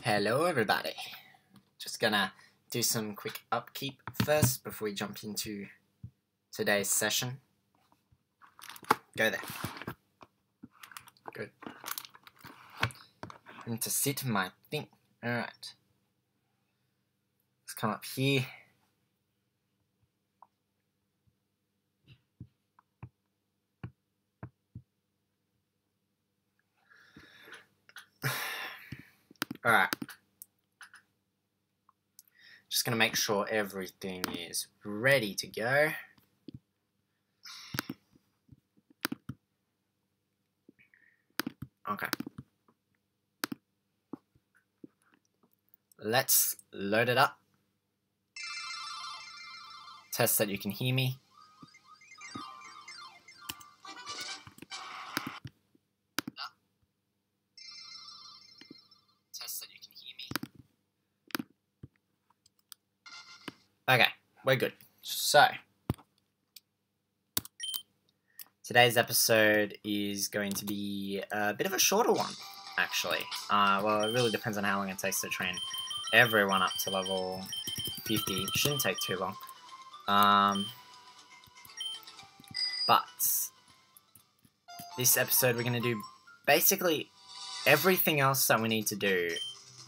Hello everybody, just gonna do some quick upkeep first before we jump into today's session. Go there. Good. And to sit my thing. Alright. Let's come up here. Alright. Just gonna make sure everything is ready to go. Okay. Let's load it up. Test that you can hear me. Okay, we're good. So, today's episode is going to be a bit of a shorter one, actually. Well, it really depends on how long it takes to train everyone up to level 50. It shouldn't take too long. But this episode we're going to do basically everything else that we need to do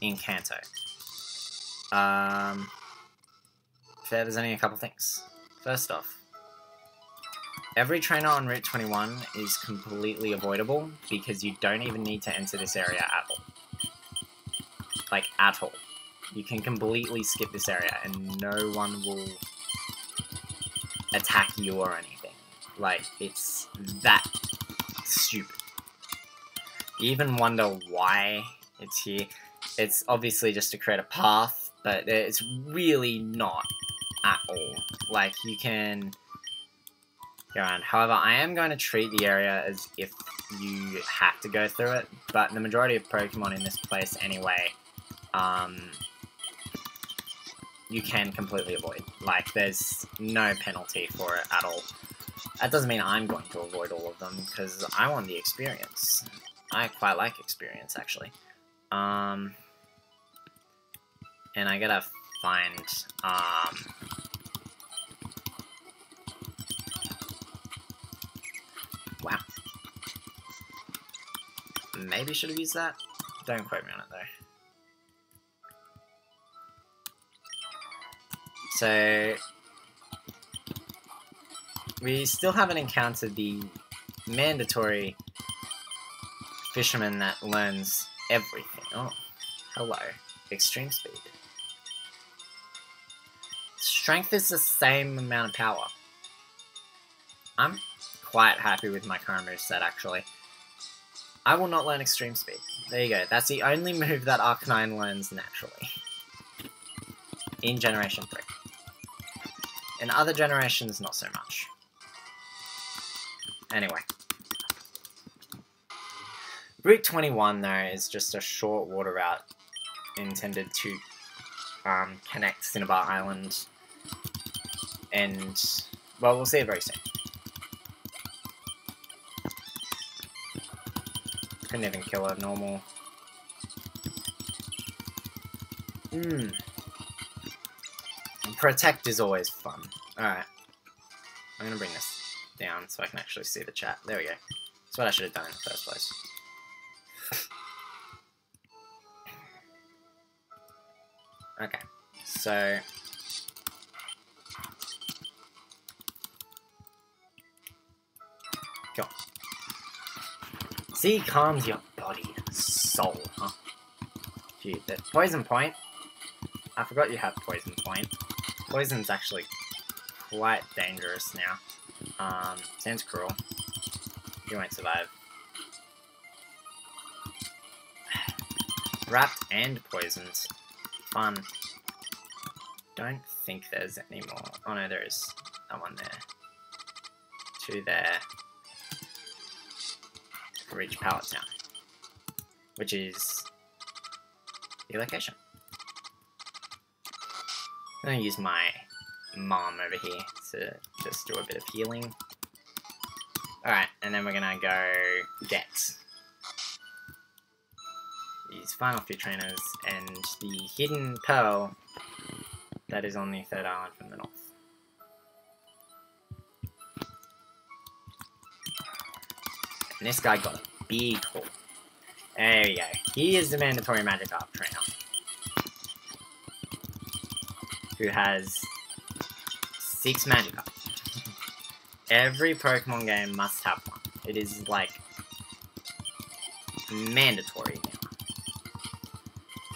in Kanto. There's only a couple things. First off, every trainer on Route 21 is completely avoidable because you don't even need to enter this area at all. Like, at all. You can completely skip this area and no one will attack you or anything. Like, it's that stupid. You even wonder why it's here. It's obviously just to create a path, but it's really not at all. Like, you can go around. However, I am going to treat the area as if you have to go through it, but the majority of Pokemon in this place anyway, you can completely avoid. Like, there's no penalty for it at all. That doesn't mean I'm going to avoid all of them, because I want the experience. I quite like experience, actually. And I gotta find, wow. Maybe should have used that? Don't quote me on it, though. So, we still haven't encountered the mandatory fisherman that learns everything. Oh, hello. Extreme speed. Strength is the same amount of power. I'm quite happy with my current moveset, actually. I will not learn extreme speed. There you go. That's the only move that Arcanine learns naturally. In Generation 3. In other generations, not so much. Anyway. Route 21, though, is just a short water route intended to connect Cinnabar Island. And, well, we'll see it very soon. Couldn't even kill a normal. Protect is always fun. Alright. I'm gonna bring this down so I can actually see the chat. There we go. That's what I should have done in the first place. Okay. So, go on. See, calms your body and soul, huh? Gee, the poison point. I forgot you have poison point. Poison's actually quite dangerous now. Sounds cruel. You won't survive. Wrapped and poisoned. Fun. Don't think there's any more. Oh no, there is. That one there. Two there. Reach Pallet Town. Which is the location. I'm gonna use my mom over here to just do a bit of healing. Alright, and then we're gonna go get these these final few trainers and the hidden pearl that is on the third island from the north. And this guy got a big haul. There we go. He is the mandatory Magikarp trainer, who has 6 Magikarp. Every Pokemon game must have one. It is, like, mandatory now.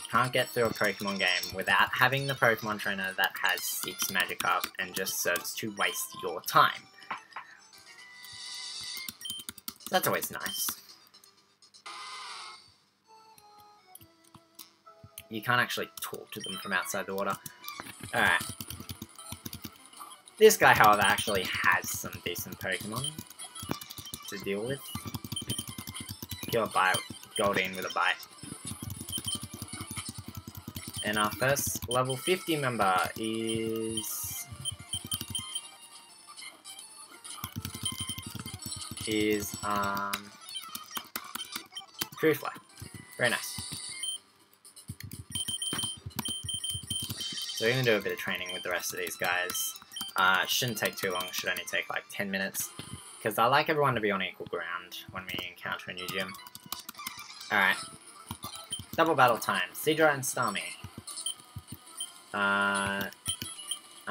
Can't get through a Pokemon game without having the Pokemon trainer that has 6 Magikarp and just serves to waste your time. That's always nice. You can't actually talk to them from outside the water. Alright. This guy, however, actually has some decent Pokemon to deal with. Kill a bite, Goldeen with a bite. And our first level 50 member is Fruitfly. Very nice. So we're going to do a bit of training with the rest of these guys. Shouldn't take too long, should only take like 10 minutes. Because I like everyone to be on equal ground when we encounter a new gym. Alright. Double battle time. Seadra and Starmie. I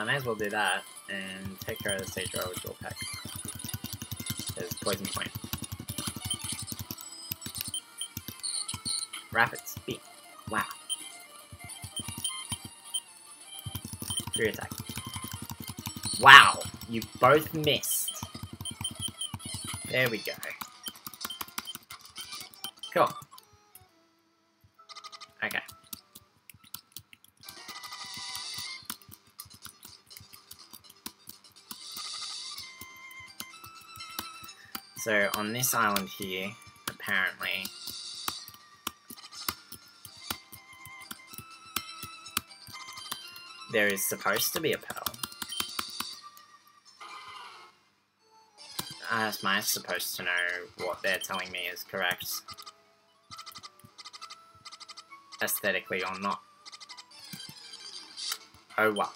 may as well do that and take care of the Seadra with Dual Peck. There's Poison Point. Rapid Speed. Wow. Free attack. Wow, you both missed. There we go. Cool. Okay. So on this island here, apparently, there is supposed to be a pearl. Am I supposed to know what they're telling me is correct? Aesthetically or not? Oh well.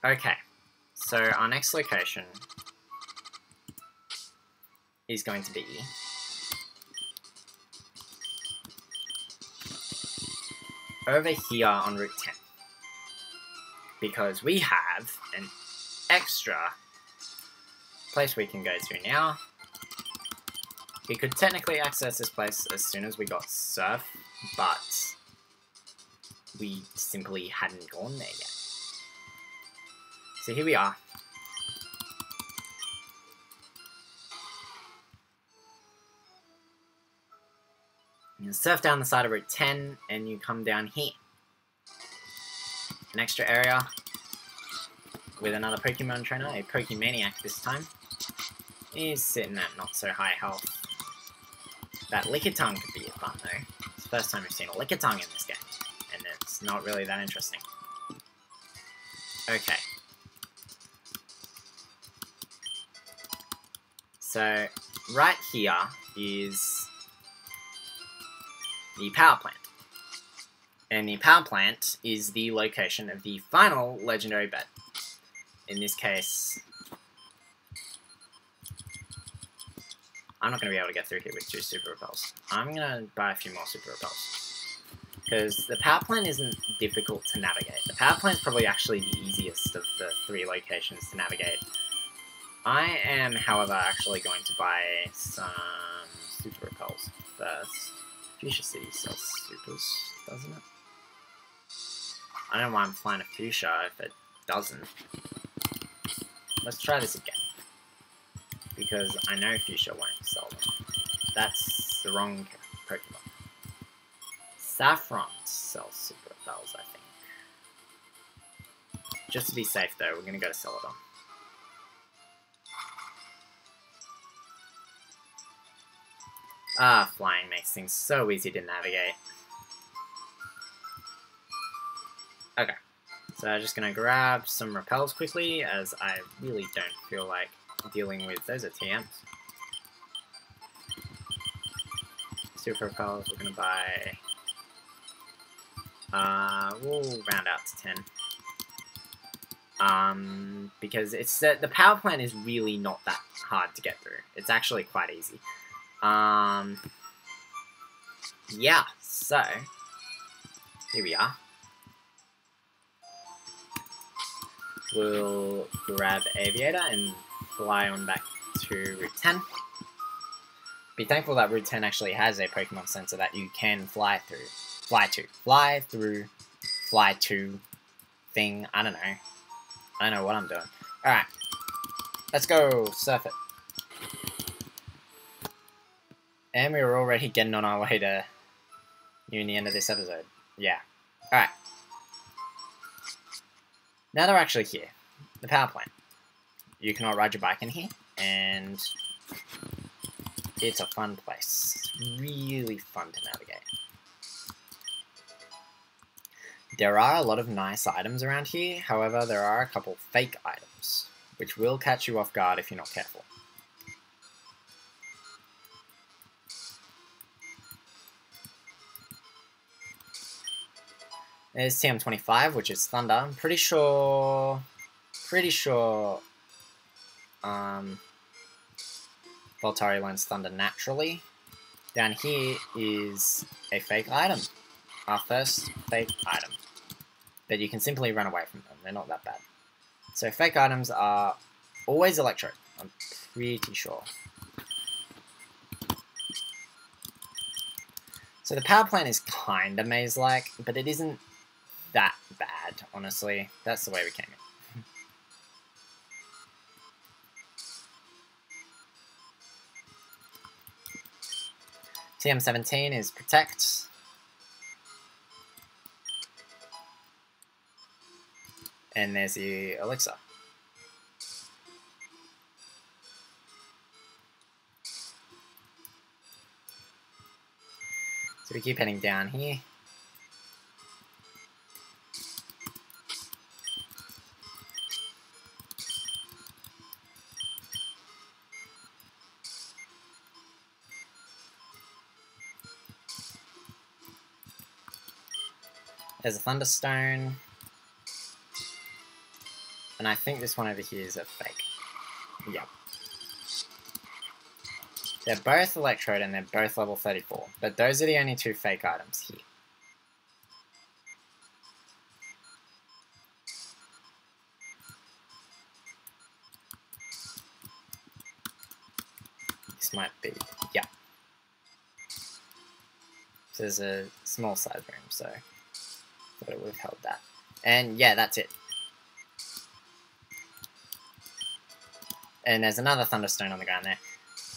Okay, so our next location is going to be over here on Route 10, because we have an extra place we can go to now. We could technically access this place as soon as we got Surf, but we simply hadn't gone there yet. So here we are. You surf down the side of Route 10, and you come down here. An extra area with another Pokemon trainer, a Pokemaniac this time. He's sitting at not so high health. That Lickitung could be fun though. It's the first time we've seen a Lickitung in this game, and it's not really that interesting. Okay. So, right here is the power plant. And the power plant is the location of the final legendary bed. In this case, I'm not going to be able to get through here with 2 super repels. I'm going to buy a few more super repels. Because the power plant isn't difficult to navigate. The power plant is probably actually the easiest of the 3 locations to navigate. I am, however, actually going to buy some super repels first. Fuchsia City sells supers, doesn't it? I don't know why I'm flying a Fuchsia if it doesn't. Let's try this again. Because I know Fuchsia won't sell them. That's the wrong Pokemon. Saffron sells super repels, I think. Just to be safe though, we're gonna go to Celadon. Ah, flying makes things so easy to navigate. Okay, so I'm just gonna grab some repels quickly, as I really don't feel like dealing with those are TMs. 2 propels. We're gonna buy... we'll round out to 10. Because it's the power plant is really not that hard to get through. It's actually quite easy. Yeah, so here we are. We'll grab Aviator and fly on back to Route 10. Be thankful that Route 10 actually has a Pokemon Center that you can fly to thing. I don't know what I'm doing. Alright, let's go surf it. And we were already getting on our way to near the end of this episode. Yeah. Alright. Now they're actually here. The power plant. You cannot ride your bike in here, and it's a fun place. It's really fun to navigate. There are a lot of nice items around here, however there are a couple fake items, which will catch you off guard if you're not careful. There's TM25, which is Thunder. I'm pretty sure Voltari learns Thunder naturally. Down here is a fake item. Our first fake item. But you can simply run away from them. They're not that bad. So fake items are always Electro. I'm pretty sure. So the power plant is kinda maze-like, but it isn't that bad, honestly. That's the way we came in. TM17 is Protect. And there's the Elixir. So we keep heading down here. There's a Thunderstone. And I think this one over here is a fake. Yep. They're both Electrode and they're both level 34. But those are the only 2 fake items here. This might be, yeah. So there's a small size room, so I thought it would have held that. And yeah, that's it. And there's another Thunderstone on the ground there.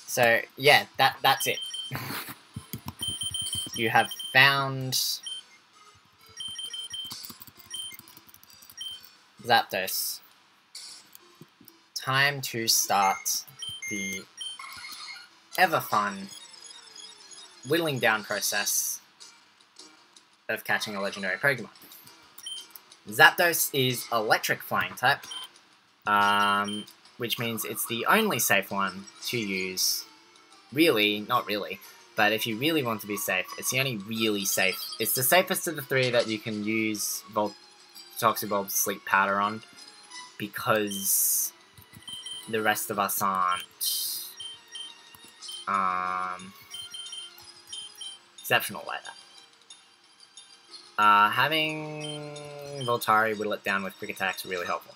So yeah, that's it. You have found Zapdos. Time to start the ever fun whittling down process of catching a legendary Pokemon. Zapdos is electric flying type, which means it's the only safe one to use. Really, not really, but if you really want to be safe, it's the only really safe. It's the safest of the 3 that you can use Toxic Bulb Sleep Powder on, because the rest of us aren't exceptional like that. Having Voltari whittle it down with quick attacks is really helpful.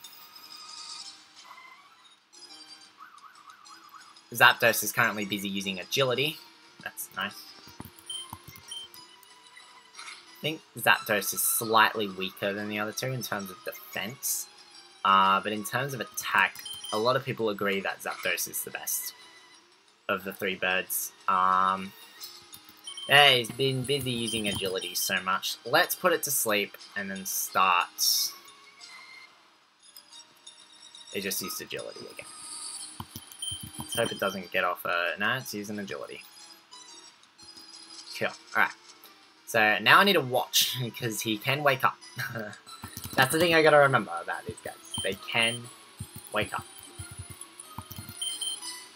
Zapdos is currently busy using Agility. That's nice. I think Zapdos is slightly weaker than the other 2 in terms of defense. But in terms of attack, a lot of people agree that Zapdos is the best of the 3 birds. Yeah, he's been busy using Agility so much. Let's put it to sleep and then start. It just used Agility again. Let's hope it doesn't get off no, it's using Agility. Cool. Alright. So now I need to watch, because he can wake up. That's the thing I gotta remember about these guys. They can wake up.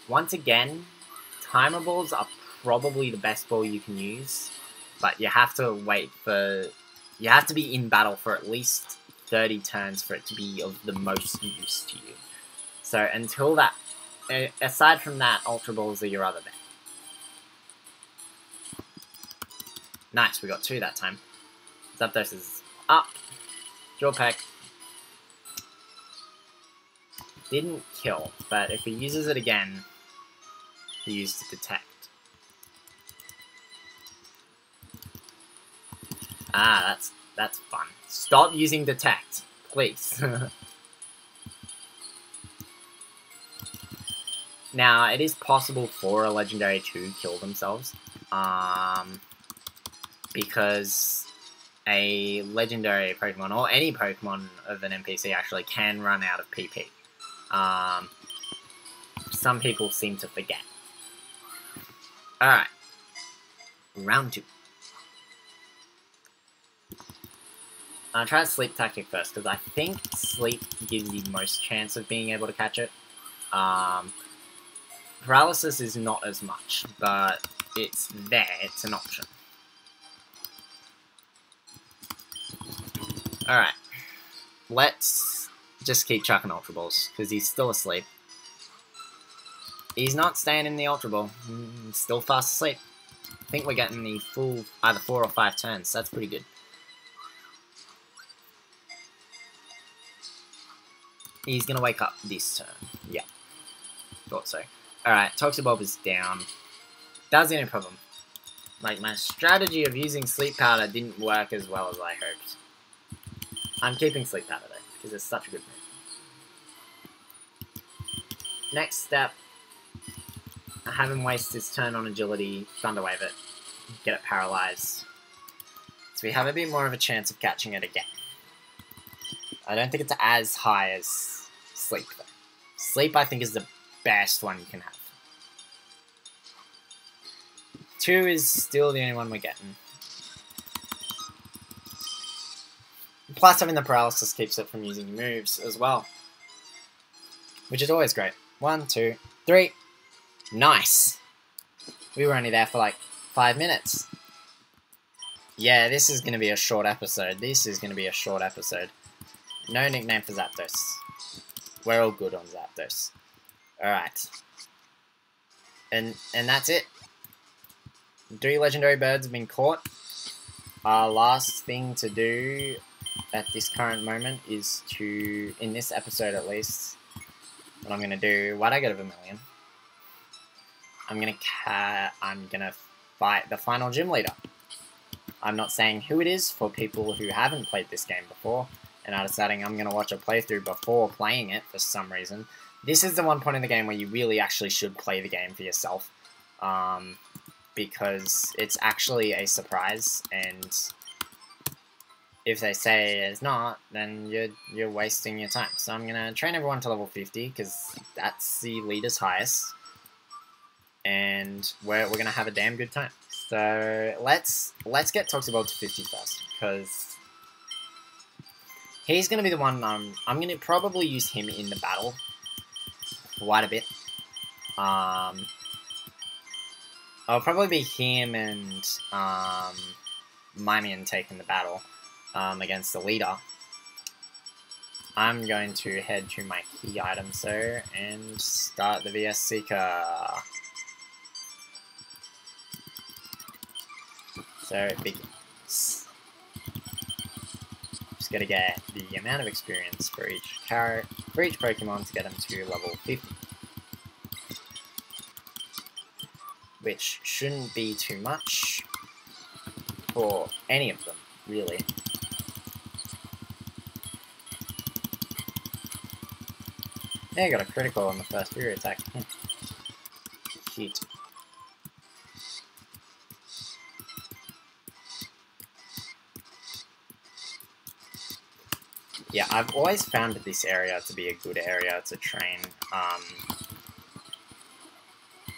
Once again, timerables are probably the best ball you can use, but you have to wait for... You have to be in battle for at least 30 turns for it to be of the most use to you. So until that... Aside from that, Ultra Balls are your other bet. Nice, we got 2 that time. Zapdos is up. Jaw Peck. Didn't kill, but if he uses it again, he used to detect. Ah, that's fun. Stop using detect, please. Now, it is possible for a legendary to kill themselves, because a legendary Pokemon, or any Pokemon of an NPC actually, can run out of PP. Some people seem to forget. Alright. Round 2. I'll try Sleep Tactic first, because I think Sleep gives you the most chance of being able to catch it. Paralysis is not as much, but it's there, it's an option. Alright. Let's just keep chucking Ultra Balls, because he's still asleep. He's not staying in the Ultra Ball. He's still fast asleep. I think we're getting the full either 4 or 5 turns. That's pretty good. He's going to wake up this turn. Yeah. Thought so. Alright, Toxibulb is down. That was the only problem. Like, my strategy of using Sleep Powder didn't work as well as I hoped. I'm keeping Sleep Powder though, because it's such a good move. Next step, have him waste his turn on Agility, Thunder Wave it, get it paralyzed. So we have a bit more of a chance of catching it again. I don't think it's as high as Sleep though. Sleep I think is the best one you can have. 2 is still the only one we're getting. Plus having the paralysis keeps it from using moves as well, which is always great. 1, 2, 3. Nice! We were only there for like 5 minutes. Yeah, this is going to be a short episode. This is going to be a short episode. No nickname for Zapdos. We're all good on Zapdos. Alright. And that's it. 3 legendary birds have been caught. Our last thing to do at this current moment is to, in this episode at least, what I'm going to do, why'd I get over 1,000,000? I'm gonna fight the final gym leader. I'm not saying who it is for people who haven't played this game before and are deciding I'm gonna watch a playthrough before playing it for some reason. This is the one point in the game where you really actually should play the game for yourself, because it's actually a surprise, and if they say it's not, then you're wasting your time. So I'm gonna train everyone to level 50 because that's the leader's highest. And we're gonna have a damn good time. So let's get Toxibulb to 50 first, because he's gonna be the one. I'm gonna probably use him in the battle quite a bit. I'll probably be him and Mimian taking the battle against the leader. I'm going to head to my key items though and start the VS Seeker. So it begins. Just gotta get the amount of experience for each Pokemon to get them to level 50. Which shouldn't be too much for any of them, really. Yeah, I got a critical on the first Fury attack. Cute. Yeah, I've always found this area to be a good area to train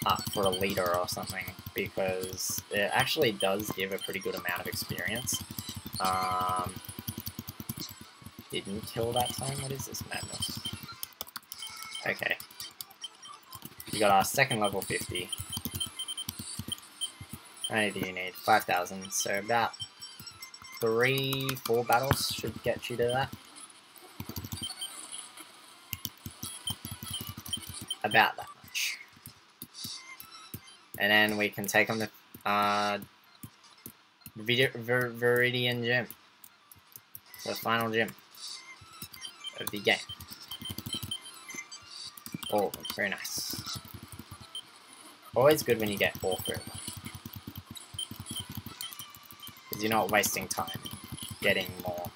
up for a leader or something, because it actually does give a pretty good amount of experience. Didn't kill that time? What is this madness? Okay. We got our second level 50. How many do you need? 5,000. So about 3-4 battles should get you to that. About that much. And then we can take on the Viridian Gym. The final gym of the game. Oh, very nice. Always good when you get all through. Because you're not wasting time getting more.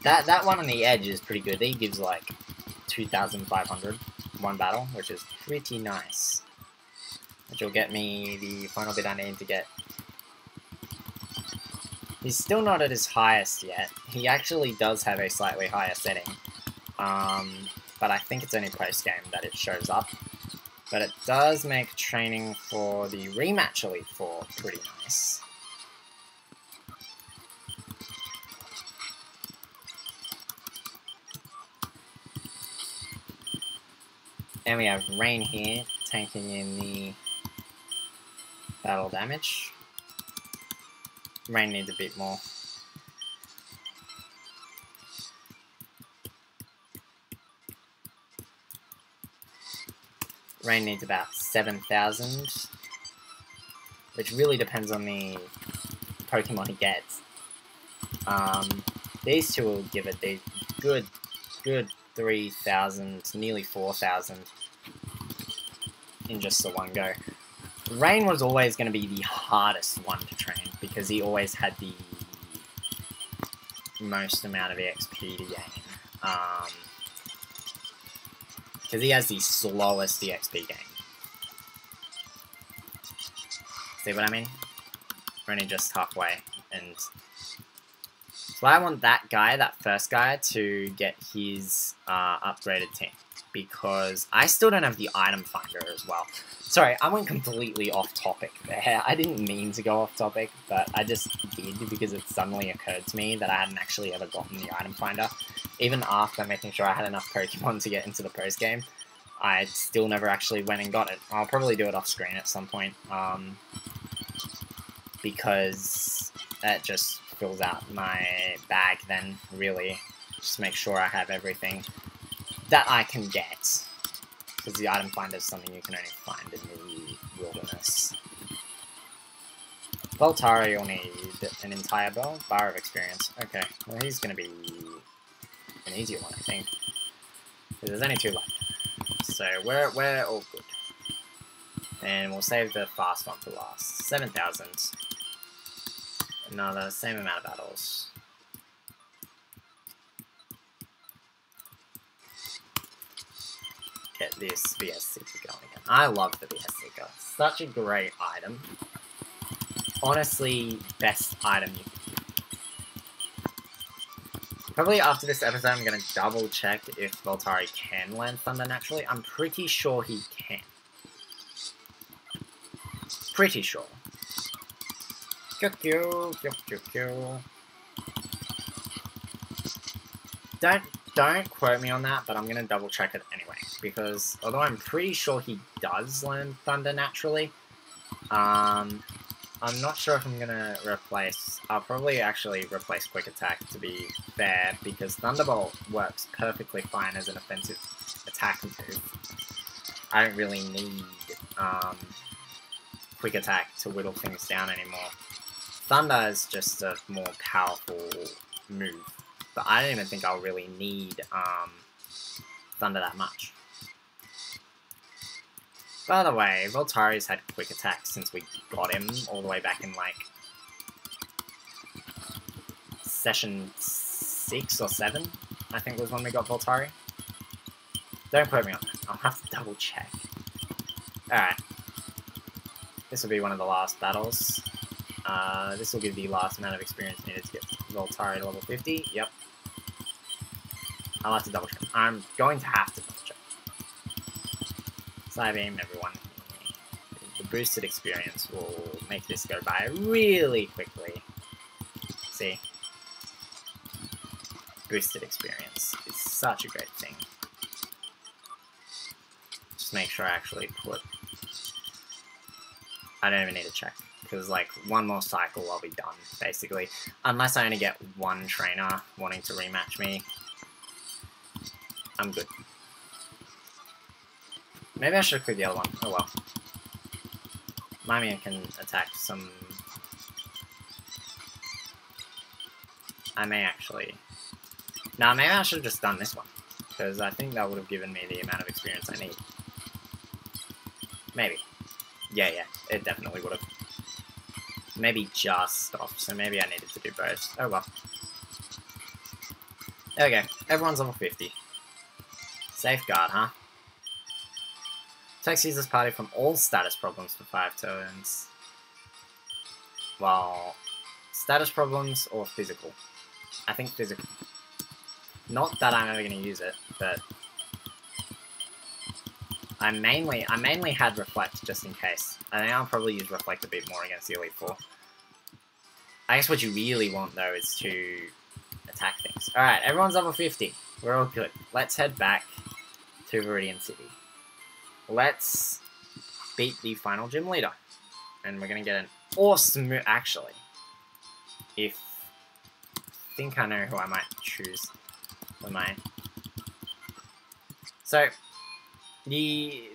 That one on the edge is pretty good. He gives like 2,500 one battle, which is pretty nice. Which will get me the final bit I need to get. He's still not at his highest yet. He actually does have a slightly higher setting. But I think it's only post-game that it shows up. But it does make training for the rematch Elite Four pretty nice. And we have Rain here, tanking in the battle damage. Rain needs a bit more. Rain needs about 7,000, which really depends on the Pokemon he gets. These two will give it the good 3,000, nearly 4,000 in just the one go. Rain was always going to be the hardest one to train because he always had the most amount of EXP to gain. Because he has the slowest EXP gain. See what I mean? We're only just halfway, and so I want that guy, that first guy, to get his upgraded team, because I still don't have the item finder as well. Sorry, I went completely off topic there. I didn't mean to go off topic, but I just did because it suddenly occurred to me that I hadn't actually ever gotten the item finder. Even after making sure I had enough Pokemon to get into the post game, I still never actually went and got it. I'll probably do it off screen at some point, because that just fills out my bag then, really. Just make sure I have everything that I can get. Because the item finder is something you can only find in the wilderness. Voltari will need an entire bar of experience. Okay, well he's going to be an easier one, I think. There's only 2 left. So we're all good. And we'll save the fast one for last. 7,000. Another same amount of battles. Get this VS Seeker going again. I love the VS Seeker. Such a great item. Honestly, best item you can use. Probably after this episode, I'm going to double check if Voltari can land Thunder naturally. I'm pretty sure he can. Pretty sure. Don't quote me on that, but I'm going to double check it anyway. Because although I'm pretty sure he does learn Thunder naturally, I'm not sure if I'm going to replace... I'll probably actually replace Quick Attack, to be fair, because Thunderbolt works perfectly fine as an offensive attack move. I don't really need Quick Attack to whittle things down anymore. Thunder is just a more powerful move, but I don't even think I'll really need Thunder that much. By the way, Voltari's had Quick Attack since we got him, all the way back in, like, Session 6 or 7, I think was when we got Voltari. Don't quote me on that, I'll have to double check. Alright. This will be one of the last battles. This will give the last amount of experience needed to get Voltari to level 50, yep. I'll have to double check. I'm going to have to double check. Psybeam, everyone. The boosted experience will make this go by really quickly. See? Boosted experience is such a great thing. Just make sure I actually put I don't even need to check. Because, like, one more cycle, I'll be done, basically. Unless I only get one trainer wanting to rematch me. I'm good. Maybe I should quit the other one. Oh well. Mimian can attack some... I may actually... Nah, maybe I should have just done this one. Because I think that would have given me the amount of experience I need. Maybe. Yeah, it definitely would have. Maybe just off, so maybe I needed to do both. Oh well. There we go. Everyone's level 50. Safeguard, huh? Text uses party from all status problems for 5 turns. Well, status problems or physical? I think physical. Not that I'm ever going to use it, but I mainly had Reflect just in case. I think I'll probably use Reflect a bit more against the Elite Four. I guess what you really want though is to attack things. Alright, everyone's level 50. We're all good. Let's head back to Viridian City. Let's beat the final gym leader. And we're gonna get an awesome move, actually. I think I know who I might choose for mine. So, the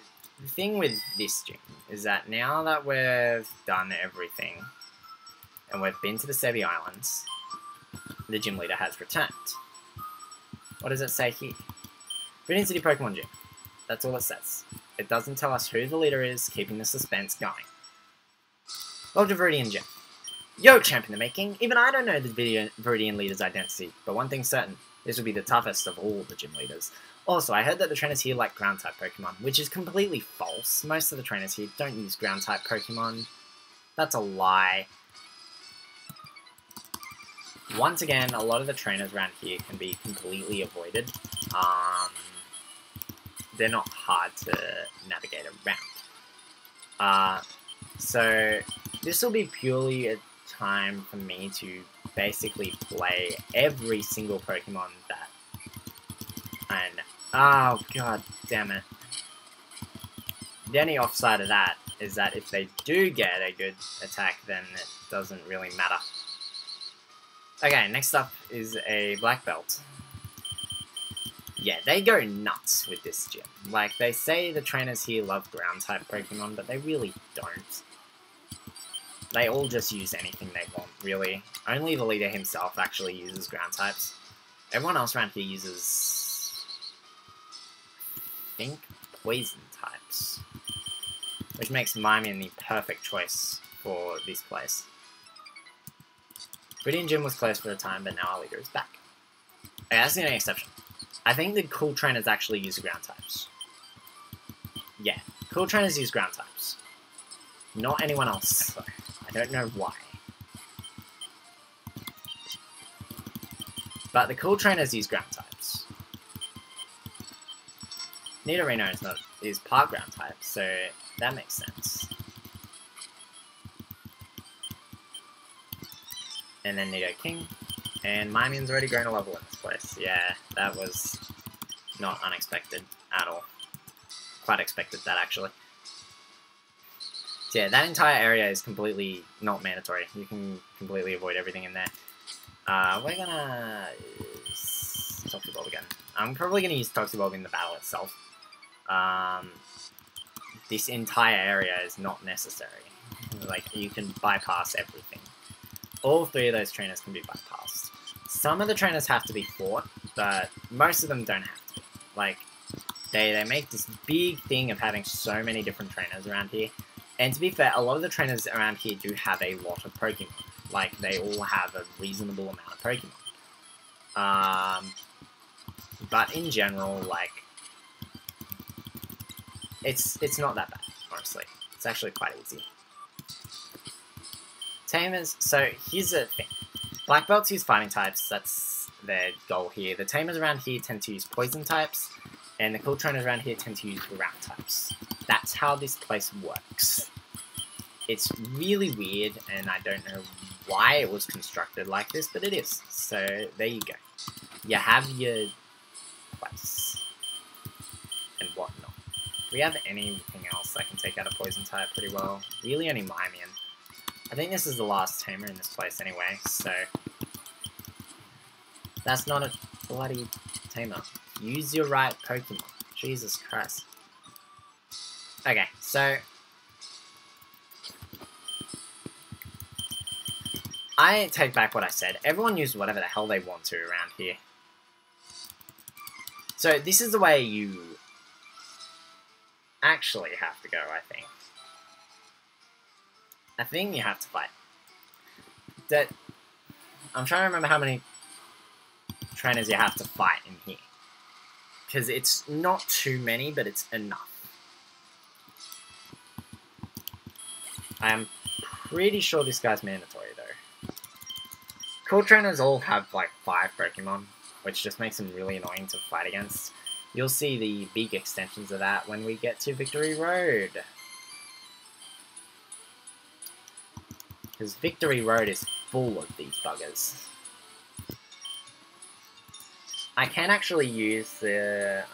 thing with this gym is that now that we've done everything, and we've been to the Sebi Islands, the gym leader has returned. What does it say here? Viridian City Pokemon Gym. That's all it says. It doesn't tell us who the leader is, keeping the suspense going. Welcome to Viridian Gym. Yo, champ in the making. Even I don't know the Viridian leader's identity, but one thing's certain. This will be the toughest of all the gym leaders. Also, I heard that the trainers here like ground-type Pokemon, which is completely false. Most of the trainers here don't use ground-type Pokemon. That's a lie. Once again, a lot of the trainers around here can be completely avoided. They're not hard to navigate around. So this will be purely a time for me to basically play every single Pokemon that... And... Oh, god damn it. The only offside of that is that if they do get a good attack, then it doesn't really matter. Okay, next up is a black belt. Yeah, they go nuts with this gym. Like, they say the trainers here love ground-type Pokemon, but they really don't. They all just use anything they want, really. Only the leader himself actually uses ground-types. Everyone else around here uses... I think poison-types. Which makes Mimian the perfect choice for this place. Viridian Gym was closed for a time, but now our leader is back. Okay, that's the only exception. I think the cool trainers actually use ground types. Yeah, cool trainers use ground types. Not anyone else, though. I don't know why. But the cool trainers use ground types. Nidorino is part ground type, so that makes sense. And then Nidoking. And Mimian's already grown a level in this place. Yeah, that was not unexpected at all. Quite expected that, actually. So yeah, that entire area is completely not mandatory. You can completely avoid everything in there. We're gonna use Toxibulb again. I'm probably gonna use Toxibulb in the battle itself. This entire area is not necessary. Like, you can bypass everything. All three of those trainers can be bypassed. Some of the trainers have to be fought, but most of them don't have to. Like, they make this big thing of having so many different trainers around here. And to be fair, a lot of the trainers around here do have a lot of Pokemon. Like, they all have a reasonable amount of Pokemon. But in general, like, it's not that bad, honestly. It's actually quite easy. Tamers, so here's the thing. Black belts use fighting types, that's their goal here. The tamers around here tend to use poison types, and the cool trainers around here tend to use ground types. That's how this place works. It's really weird, and I don't know why it was constructed like this, but it is. So, there you go. You have your place. And whatnot. we have anything else that can take out a poison type pretty well? Really only Mimian. I think this is the last tamer in this place anyway, so... That's not a bloody tamer. Use your right Pokemon. Jesus Christ. Okay, so... I take back what I said. Everyone use whatever the hell they want to around here. So this is the way you actually have to go, I think. I think you have to fight. I'm trying to remember how many trainers you have to fight in here. Because it's not too many, but it's enough. I am pretty sure this guy's mandatory, though. Cool trainers all have, like, 5 Pokemon, which just makes them really annoying to fight against. You'll see the big extensions of that when we get to Victory Road. Because Victory Road is full of these buggers. I can actually use the...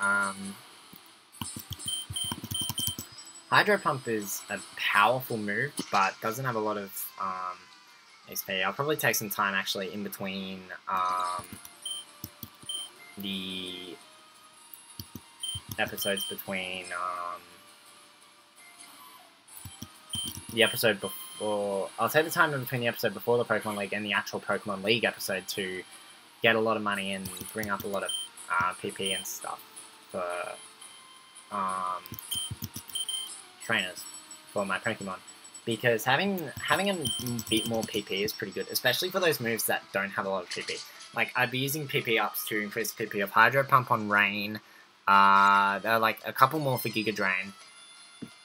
Hydro Pump is a powerful move, but doesn't have a lot of XP. I'll probably take some time actually in between the episodes between the episode before. I'll take the time in between the episode before the Pokemon League and the actual Pokemon League episode to get a lot of money and bring up a lot of PP and stuff for trainers for my Pokemon, because having a bit more PP is pretty good, especially for those moves that don't have a lot of PP. Like, I'd be using PP ups to increase PP of Hydro Pump on Rain. There are like a couple more for Giga Drain.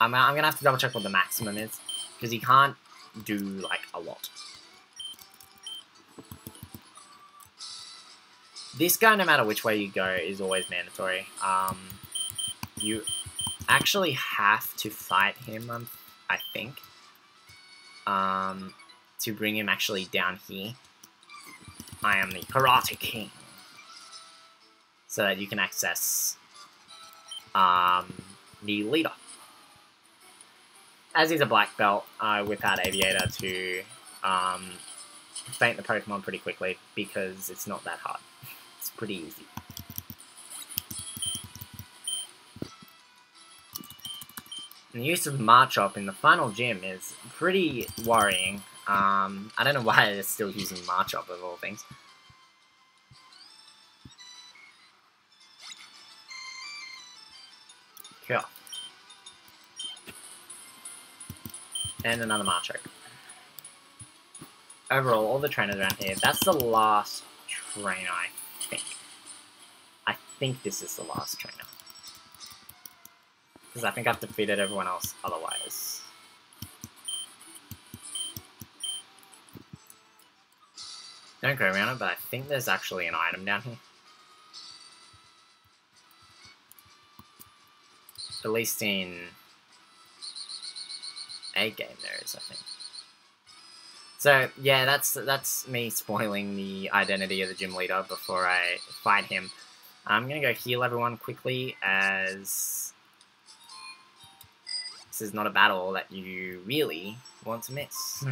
I'm gonna have to double check what the maximum is, because he can't do like a lot. This guy, no matter which way you go, is always mandatory. You actually have to fight him, I think, to bring him actually down here. I am the Karate King. So that you can access the leader. As he's a black belt, I whip out Aviator to faint the Pokemon pretty quickly, because it's not that hard. It's pretty easy. And the use of Marchop in the final gym is pretty worrying. I don't know why they're still using Marchop of all things. Cool. And another Marchop. Overall, all the trainers around here, that's the last trainer, I think. I think this is the last trainer. Because I think I've defeated everyone else otherwise. Don't go around it, but I think there's actually an item down here. At least in a game there is, I think. So, yeah, that's me spoiling the identity of the gym leader before I fight him. I'm gonna go heal everyone quickly, as this is not a battle that you really want to miss.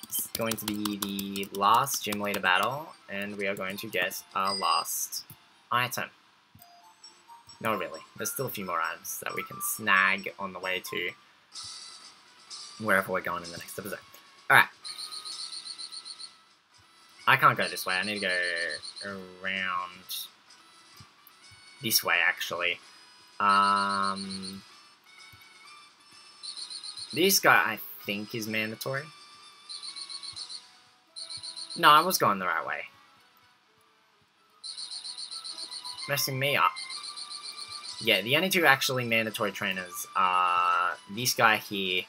It's going to be the last gym leader battle, and we are going to get our last item. No, really. There's still a few more items that we can snag on the way to wherever we're going in the next episode. Alright. I can't go this way. I need to go around this way, actually. This guy, I think, is mandatory. No, I was going the right way. Messing me up. Yeah, the only two actually mandatory trainers are this guy here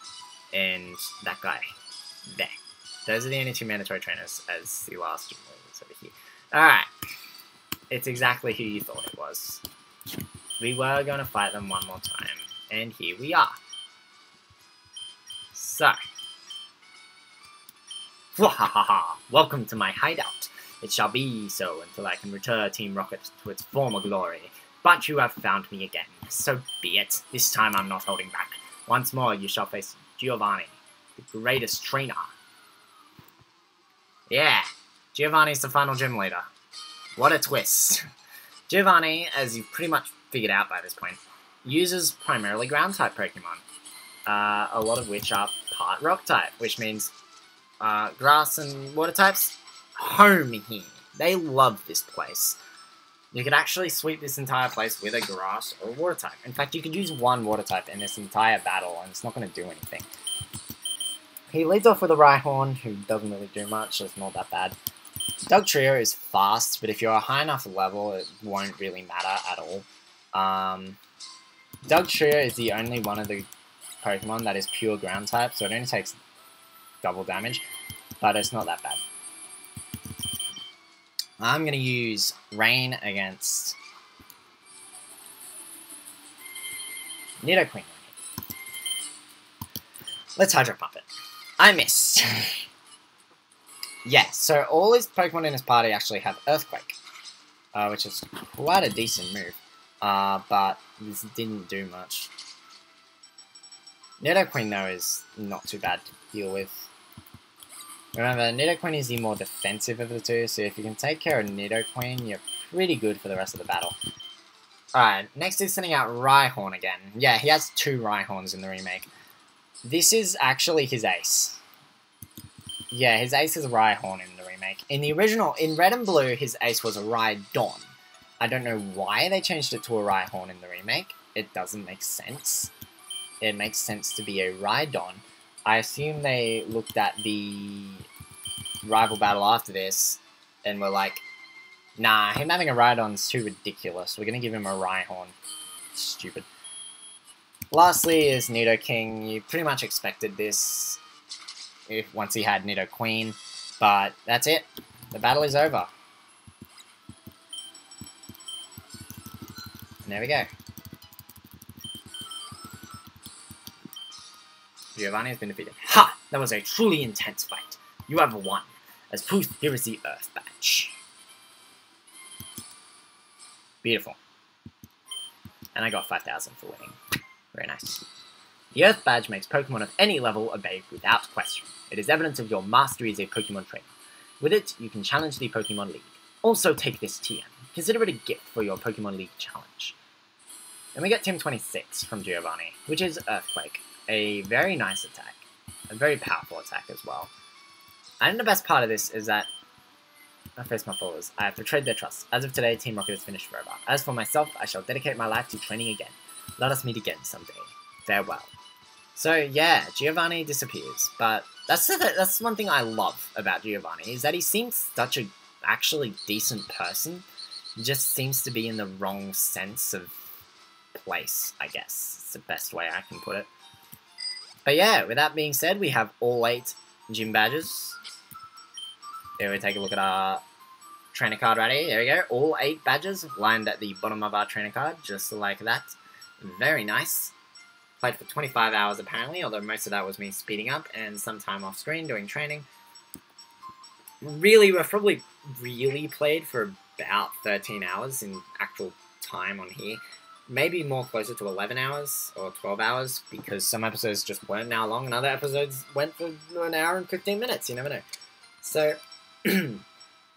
and that guy there. Those are the only two mandatory trainers as the last gym leaders over here. Alright. It's exactly who you thought it was. We were going to fight them one more time, and here we are. So. Wahahaha! Welcome to my hideout. It shall be so until I can return Team Rocket to its former glory. but you have found me again. So be it. This time I'm not holding back. Once more, you shall face Giovanni, the greatest trainer. Yeah, Giovanni's the final gym leader. What a twist. Giovanni, as you've pretty much figured out by this point, uses primarily ground-type Pokemon, a lot of which are part rock-type, which means grass and water types, home here. They love this place. You could actually sweep this entire place with a grass or water type. In fact, you could use one water type in this entire battle, and it's not going to do anything. He leads off with a Rhyhorn, who doesn't really do much, so it's not that bad. Dugtrio is fast, but if you're a high enough level, it won't really matter at all. Dugtrio is the only one of the Pokemon that is pure ground type, so it only takes double damage, but it's not that bad. I'm going to use Rain against Nidoqueen. Let's Hydro Pump it. I missed. Yeah, so all his Pokemon in his party actually have Earthquake, which is quite a decent move, but this didn't do much. Nidoqueen, though, is not too bad to deal with. Remember, Nidoqueen is the more defensive of the two, so if you can take care of Nidoqueen, you're pretty good for the rest of the battle. Alright, next is sending out Rhyhorn again. Yeah, he has 2 Rhyhorns in the remake. This is actually his ace. Yeah, his ace is a Rhyhorn in the remake. In the original, in Red and Blue, his ace was a Rhydon. I don't know why they changed it to a Rhyhorn in the remake. It doesn't make sense. It makes sense to be a Rhydon. I assume they looked at the rival battle after this and were like, nah, him having a Rhydon's too ridiculous. We're going to give him a Rhyhorn. Stupid. Lastly is Nidoking. You pretty much expected this once he had Nidoqueen, but that's it. The battle is over. And there we go. Giovanni has been defeated. Ha! That was a truly intense fight. You have won. As proof, here is the Earth Badge. Beautiful. And I got 5,000 for winning. Very nice. The Earth Badge makes Pokemon of any level obey without question. It is evidence of your mastery as a Pokemon trainer. With it, you can challenge the Pokemon League. Also take this TM. Consider it a gift for your Pokemon League challenge. Then we get Team 26 from Giovanni, which is Earthquake. A very nice attack. A very powerful attack as well. And the best part of this is that I face my followers. I have betrayed their trust. As of today, Team Rocket is finished forever. As for myself, I shall dedicate my life to training again. Let us meet again someday. Farewell. So yeah, Giovanni disappears, but that's one thing I love about Giovanni, is that he seems such a actually decent person. He just seems to be in the wrong sense of place, I guess. It's the best way I can put it. But yeah, with that being said, we have all 8 gym badges. Here we take a look at our trainer card right here. There we go. All 8 badges lined at the bottom of our trainer card, just like that. Very nice. Played for 25 hours apparently, although most of that was me speeding up and some time off screen doing training. Really, we've probably really played for about 13 hours in actual time on here. Maybe more closer to 11 hours or 12 hours, because some episodes just weren't now long and other episodes went for an hour and 15 minutes, you never know. So,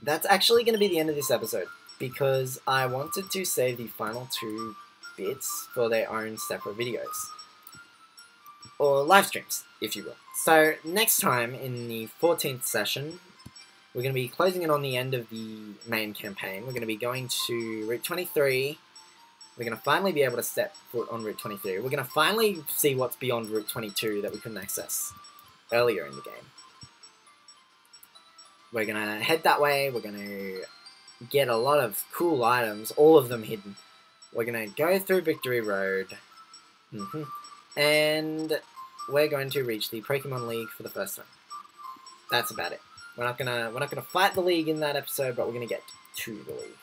that's actually going to be the end of this episode, because I wanted to save the final 2 bits for their own separate videos. Or live streams, if you will. So, next time, in the 14th session, we're going to be closing in on the end of the main campaign. We're going to be going to Route 23. We're going to finally be able to step foot on Route 23. We're going to finally see what's beyond Route 22 that we couldn't access earlier in the game. We're going to head that way. We're going to get a lot of cool items, all of them hidden. We're going to go through Victory Road. And we're going to reach the Pokemon League for the first time. That's about it. We're not gonna fight the League in that episode, but we're gonna get to the League.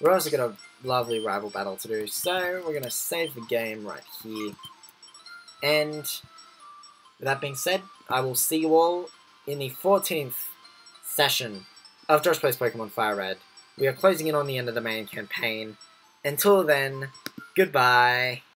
We're also got a lovely rival battle to do, so we're gonna save the game right here. And with that being said, I will see you all in the 14th session of Josh Plays Pokemon FireRed. We are closing in on the end of the main campaign, Until then, goodbye.